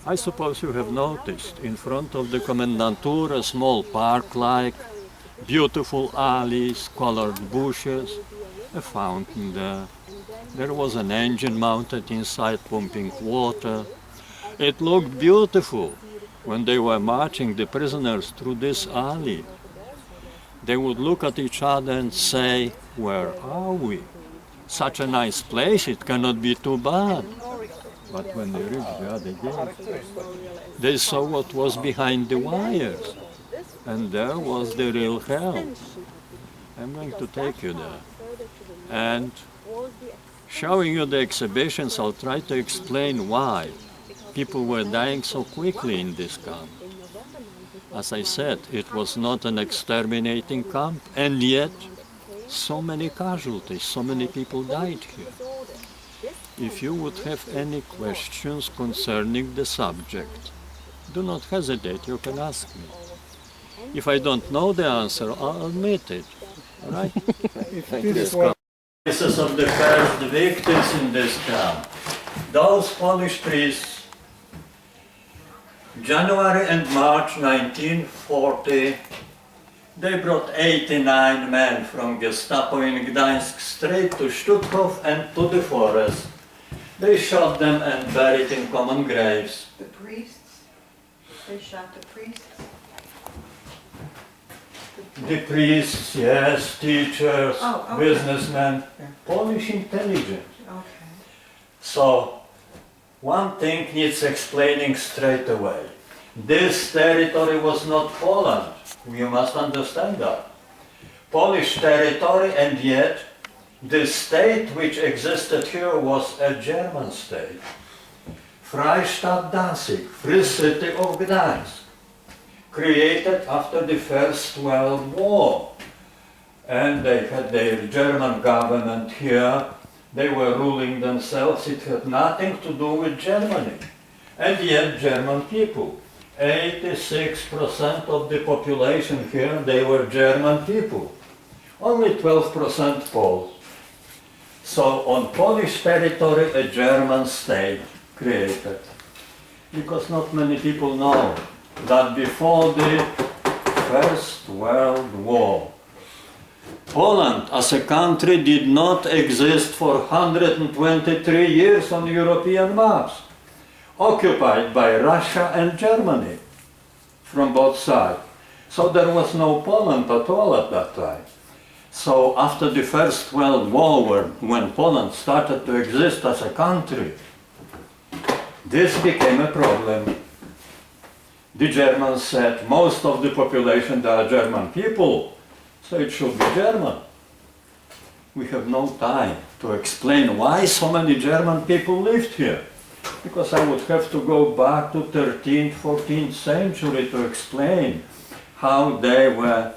I suppose you have noticed in front of the Kommendantur a small park-like, beautiful alleys, colored bushes, a fountain there. There was an engine mounted inside pumping water. It looked beautiful when they were marching the prisoners through this alley. They would look at each other and say, "Where are we? Such a nice place, it cannot be too bad." But when they reached the other gate, they saw what was behind the wires. And there was the real hell. I'm going to take you there. And showing you the exhibitions, I'll try to explain why people were dying so quickly in this camp. As I said, it was not an exterminating camp, and yet so many casualties, so many people died here. If you would have any questions concerning the subject, do not hesitate, you can ask me. If I don't know the answer, I'll admit it. All right? Cases of the first victims in this camp. Those Polish priests, January and March 1940, they brought 89 men from Gestapo in Gdańsk straight to Stutthof and to the forest. They shot them and buried in common graves. The priests? They shot the priests? The priests, yes, teachers, businessmen, Polish intelligence. Okay. So, one thing needs explaining straight away. This territory was not Poland. You must understand that. Polish territory, and yet the state which existed here was a German state. Freistaat Danzig, Free City of Gdańsk, created after the First World War. And they had their German government here. They were ruling themselves. It had nothing to do with Germany. And yet German people, 86% of the population here, they were German people. Only 12% Poles. So on Polish territory, a German state created. Because not many people know that before the First World War, Poland as a country did not exist for 123 years on European maps, occupied by Russia and Germany from both sides. So there was no Poland at all at that time. So after the First World War, when Poland started to exist as a country, this became a problem. The Germans said, most of the population, they are German people, so it should be German. We have no time to explain why so many German people lived here, because I would have to go back to 13th, 14th century to explain how they were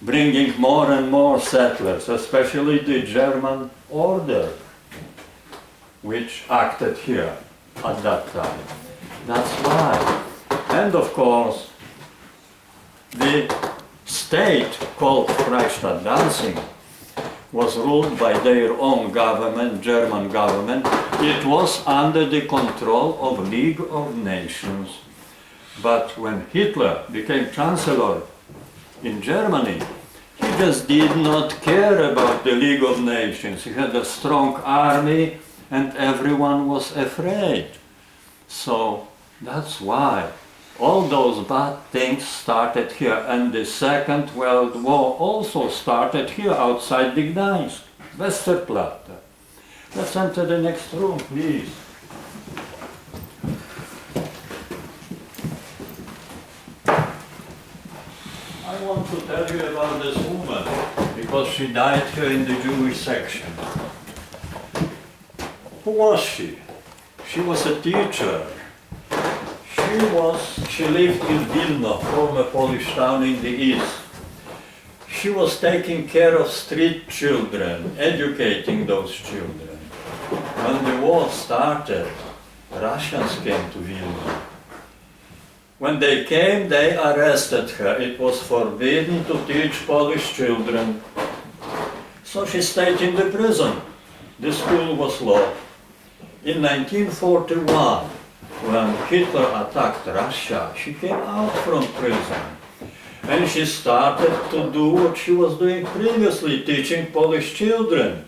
bringing more and more settlers, especially the German order, which acted here at that time. That's why. And of course, the state called Freistaat Danzig was ruled by their own government, German government. It was under the control of League of Nations. But when Hitler became Chancellor in Germany, he just did not care about the League of Nations. He had a strong army and everyone was afraid. So that's why all those bad things started here, and the Second World War also started here outside the Gdańsk, Westerplatte. Let's enter the next room, please. I want to tell you about this woman, because she died here in the Jewish section. Who was she? She was a teacher. She lived in Wilno, former Polish town in the east. She was taking care of street children, educating those children. When the war started, Russians came to Wilno. When they came, they arrested her. It was forbidden to teach Polish children. So she stayed in the prison. The school was locked. In 1941, when Hitler attacked Russia, she came out from prison. And she started to do what she was doing previously, teaching Polish children.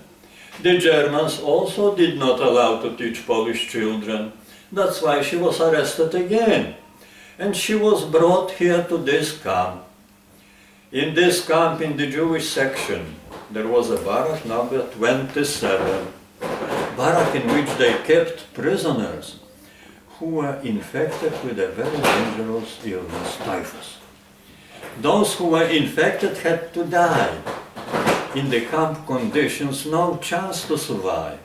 The Germans also did not allow to teach Polish children. That's why she was arrested again. And she was brought here to this camp. In this camp, in the Jewish section, there was a barrack number 27. Barrack in which they kept prisoners who were infected with a very dangerous illness, typhus. Those who were infected had to die. In the camp conditions, no chance to survive.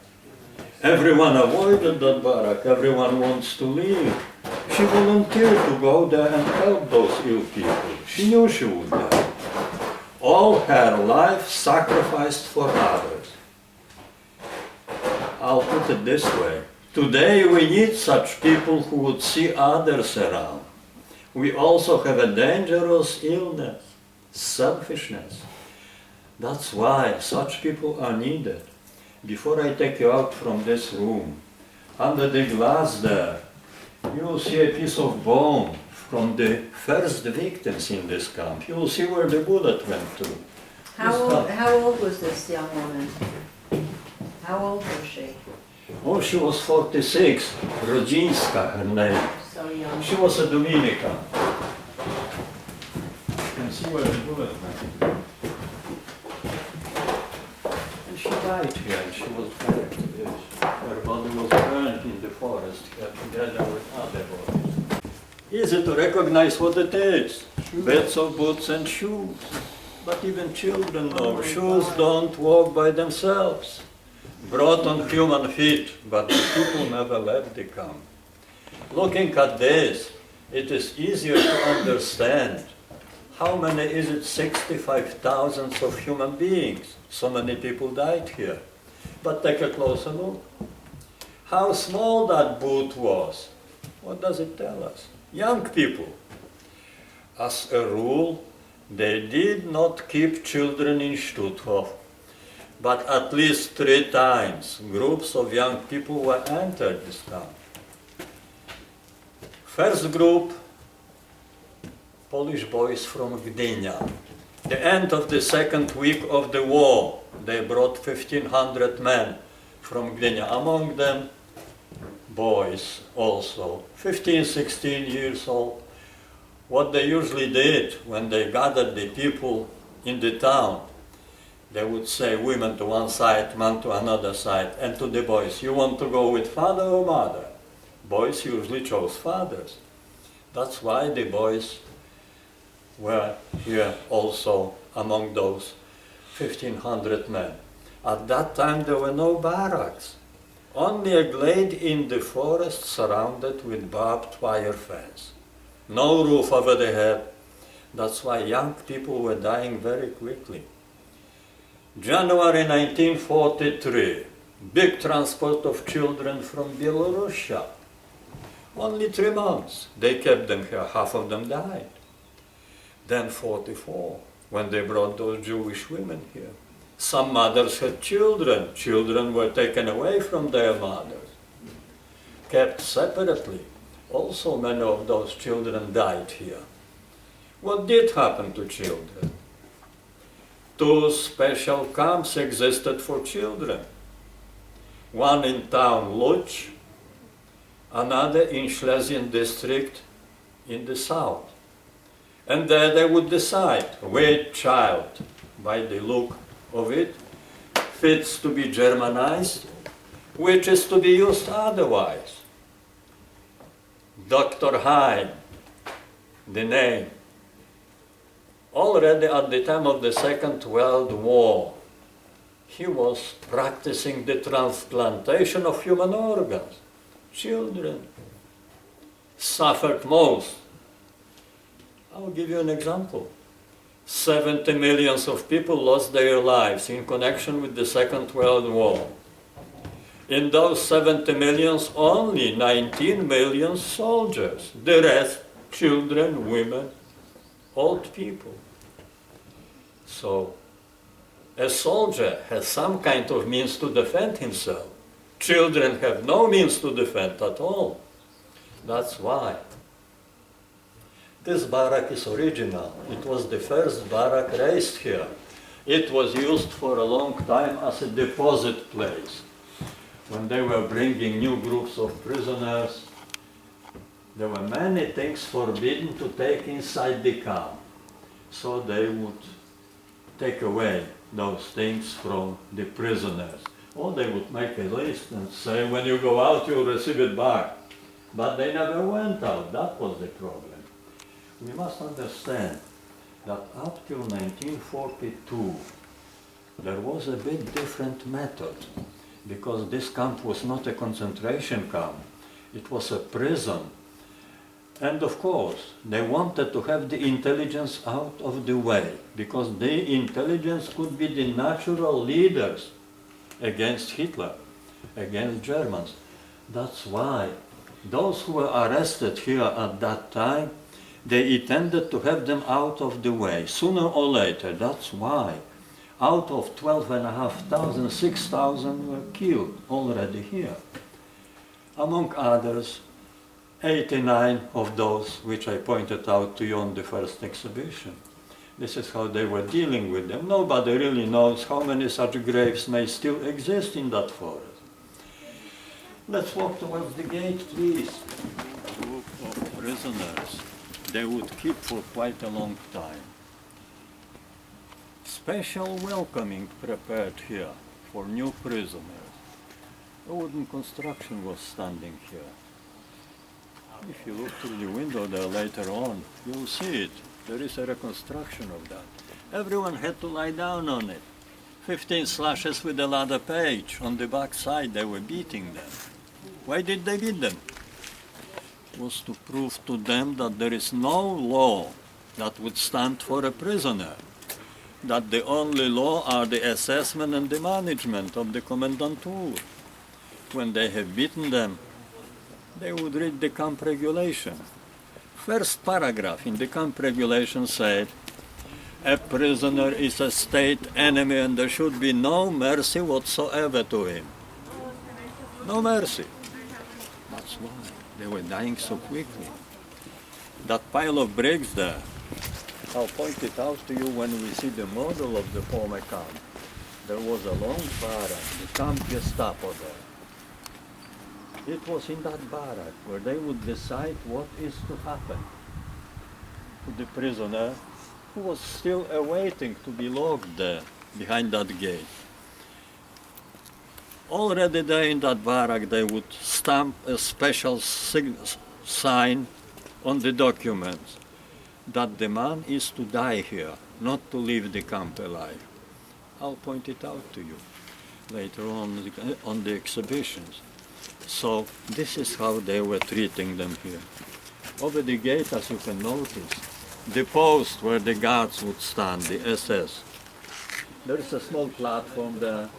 Everyone avoided that barrack, everyone wants to leave. She volunteered to go there and help those ill people. She knew she would die. All her life sacrificed for others. I'll put it this way. Today we need such people who would see others around. We also have a dangerous illness, selfishness. That's why such people are needed. Before I take you out from this room, under the glass there, you will see a piece of bone from the first victims in this camp. You will see where the bullet went to. How old was this young woman? How old was she? Oh, she was 46. Rodzinska, her name. So young. She was a Dominican. You can see where the bullet went. And she died here, and she was buried. Her body was burned in the forest here together with other bodies. Easy to recognize what it is. Beds of boots and shoes. But even children know shoes don't walk by themselves. Brought on human feet, but the people never left the camp. Looking at this, it is easier to understand how many is it? 65,000 of human beings. So many people died here. But take a closer look. How small that boot was. What does it tell us? Young people. As a rule, they did not keep children in Stuthof. But at least 3 times, groups of young people were entered this camp. First group, Polish boys from Gdynia. The end of the second week of the war, they brought 1,500 men from Gdynia. Among them, boys also, 15, 16 years old. What they usually did when they gathered the people in the town, they would say women to one side, men to another side, and to the boys, you want to go with father or mother? Boys usually chose fathers. That's why the boys were here also among those 1,500 men. At that time there were no barracks, only a glade in the forest surrounded with barbed wire fence. No roof over the head. That's why young people were dying very quickly. January 1943, big transport of children from Belarus. Only 3 months. They kept them here, half of them died. Then 44, when they brought those Jewish women here. Some mothers had children. Children were taken away from their mothers, kept separately. Also many of those children died here. What did happen to children? 2 special camps existed for children. One in town Lodz, another in Schlesien district in the south. And there they would decide which child, by the look of it, fits to be Germanized, which is to be used otherwise. Dr. Heim, the name. Already at the time of the Second World War, he was practicing the transplantation of human organs. Children suffered most. I'll give you an example. 70 millions of people lost their lives in connection with the Second World War. In those 70 millions, only 19 million soldiers. The rest, children, women, old people. So, a soldier has some kind of means to defend himself. Children have no means to defend at all. That's why. This barrack is original. It was the first barrack raised here. It was used for a long time as a deposit place. When they were bringing new groups of prisoners, there were many things forbidden to take inside the camp. So they would take away those things from the prisoners. Or they would make a list and say, when you go out, you'll receive it back. But they never went out. That was the problem. We must understand that up till 1942, there was a bit different method, because this camp was not a concentration camp. It was a prison. And of course, they wanted to have the intelligence out of the way, because the intelligence could be the natural leaders against Hitler, against Germans. That's why those who were arrested here at that time, they intended to have them out of the way, sooner or later. That's why out of 12,500, 6,000 were killed already here. Among others, 89 of those which I pointed out to you on the first exhibition. This is how they were dealing with them. Nobody really knows how many such graves may still exist in that forest. Let's walk towards the gate, please. A group of prisoners they would keep for quite a long time. Special welcoming prepared here for new prisoners. A wooden construction was standing here. If you look through the window there later on, you'll see it. There is a reconstruction of that. Everyone had to lie down on it. 15 slashes with a ladder page. On the back side they were beating them. Why did they beat them? It was to prove to them that there is no law that would stand for a prisoner. That the only law are the assessment and the management of the commandantur. When they have beaten them, they would read the camp regulation. First paragraph in the camp regulation said, a prisoner is a state enemy and there should be no mercy whatsoever to him. No mercy. That's why they were dying so quickly. That pile of bricks there, I'll point it out to you when we see the model of the former camp. There was a long barrack, the camp Gestapo there. It was in that barrack where they would decide what is to happen to the prisoner who was still awaiting to be locked there behind that gate. Already there in that barrack they would stamp a special sign on the documents that the man is to die here, not to leave the camp alive. I'll point it out to you later on the exhibitions. So this is how they were treating them here. Over the gate, as you can notice, the post where the guards would stand, the SS. There is a small platform there.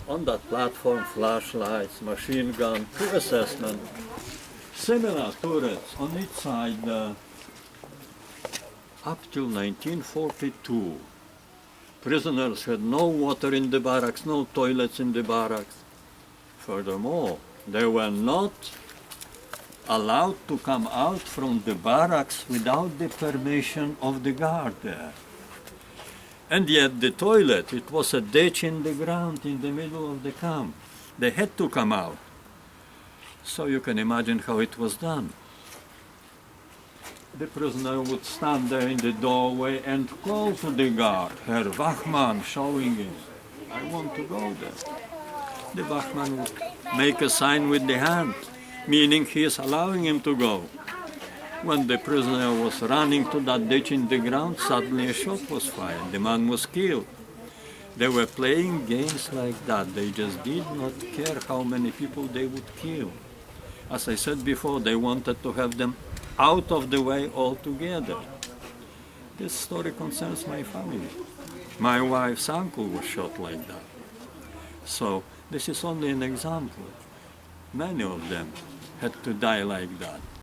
On that platform, flashlights, machine gun, two assessment, similar turrets on each side there. Up till 1942, prisoners had no water in the barracks, no toilets in the barracks. Furthermore, they were not allowed to come out from the barracks without the permission of the guard there. And yet the toilet, it was a ditch in the ground in the middle of the camp. They had to come out. So you can imagine how it was done. The prisoner would stand there in the doorway and call to the guard, Herr Wachmann, showing him, I want to go there. The Wachmann would make a sign with the hand, meaning he is allowing him to go. When the prisoner was running to that ditch in the ground, suddenly a shot was fired. The man was killed. They were playing games like that. They just did not care how many people they would kill. As I said before, they wanted to have them out of the way altogether. This story concerns my family. My wife's uncle was shot like that. So this is only an example. Many of them had to die like that.